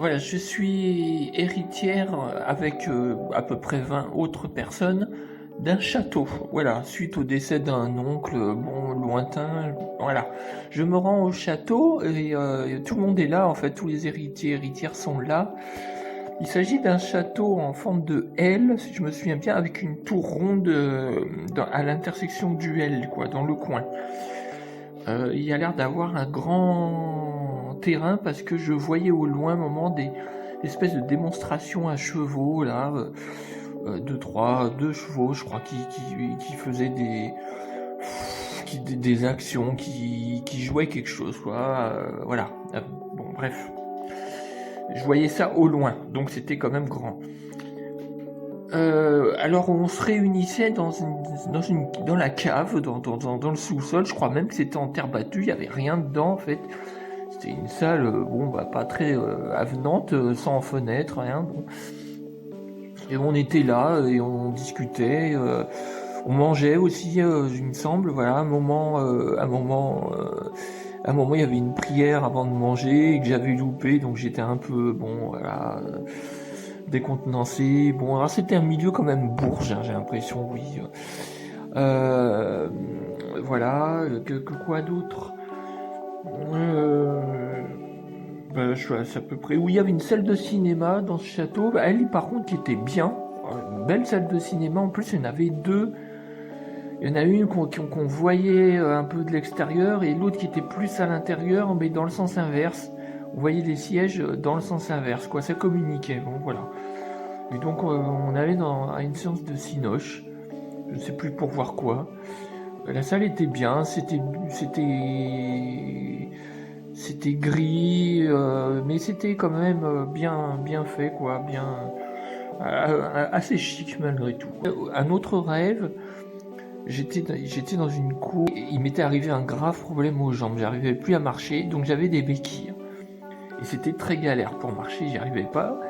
Voilà, je suis héritière avec à peu près 20 autres personnes d'un château. Voilà, suite au décès d'un oncle, bon, lointain, voilà. Je me rends au château et tout le monde est là, en fait, tous les héritiers, héritières sont là. Il s'agit d'un château en forme de L, si je me souviens bien, avec une tour ronde à l'intersection du L, quoi, dans le coin. Il y a l'air d'avoir un grand terrain parce que je voyais au loin un moment des espèces de démonstrations à chevaux là, deux chevaux je crois qui faisaient des actions, qui jouaient quelque chose quoi, voilà. Bon bref, je voyais ça au loin, donc c'était quand même grand. Alors on se réunissait dans la cave, dans le sous-sol, je crois même que c'était en terre battue, il n'y avait rien dedans en fait. C'était une salle, bon bah pas très avenante, sans fenêtre, rien. Bon. Et on était là et on discutait, on mangeait aussi, il me semble, voilà, un moment il y avait une prière avant de manger et que j'avais loupé, donc j'étais un peu, bon voilà, décontenancé. Bon, alors c'était un milieu quand même bourge, hein, j'ai l'impression, oui. Euh, voilà, quoi d'autre c'est à peu près. Oui, il y avait une salle de cinéma dans ce château. Elle, par contre, qui était bien. Une belle salle de cinéma. En plus, il y en avait deux. Il y en a une qu'on voyait un peu de l'extérieur et l'autre qui était plus à l'intérieur, mais dans le sens inverse. On voyait les sièges dans le sens inverse, quoi. Ça communiquait. Bon, voilà. Et donc, on allait à une séance de cinoche. Je ne sais plus pour voir quoi. La salle était bien. C'était gris, mais c'était quand même bien fait, quoi, assez chic malgré tout. Un autre rêve, j'étais dans une cour, et il m'était arrivé un grave problème aux jambes, j'arrivais plus à marcher, donc j'avais des béquilles. Et c'était très galère pour marcher, j'y arrivais pas.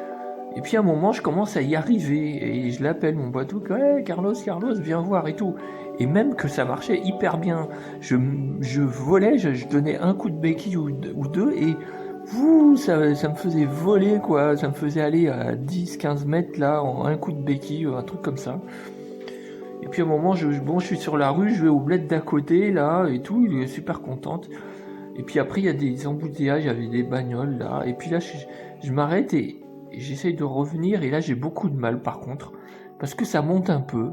Et puis à un moment, je commence à y arriver, et je l'appelle mon pote, ouais, Carlos, viens voir et tout. Et même que ça marchait hyper bien, je volais, je donnais un coup de béquille ou deux, et ça me faisait voler, quoi, ça me faisait aller à 10-15 mètres, là, en un coup de béquille, un truc comme ça. Et puis à un moment, je suis sur la rue, je vais au bled d'à côté, là, et tout, il est super contente. Et puis après, il y a des embouteillages, il y avait des bagnoles, là, et puis là, je m'arrête et j'essaye de revenir, et là, j'ai beaucoup de mal, par contre, parce que ça monte un peu.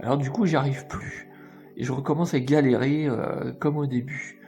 Alors du coup, j'y arrive plus. Et je recommence à galérer comme au début.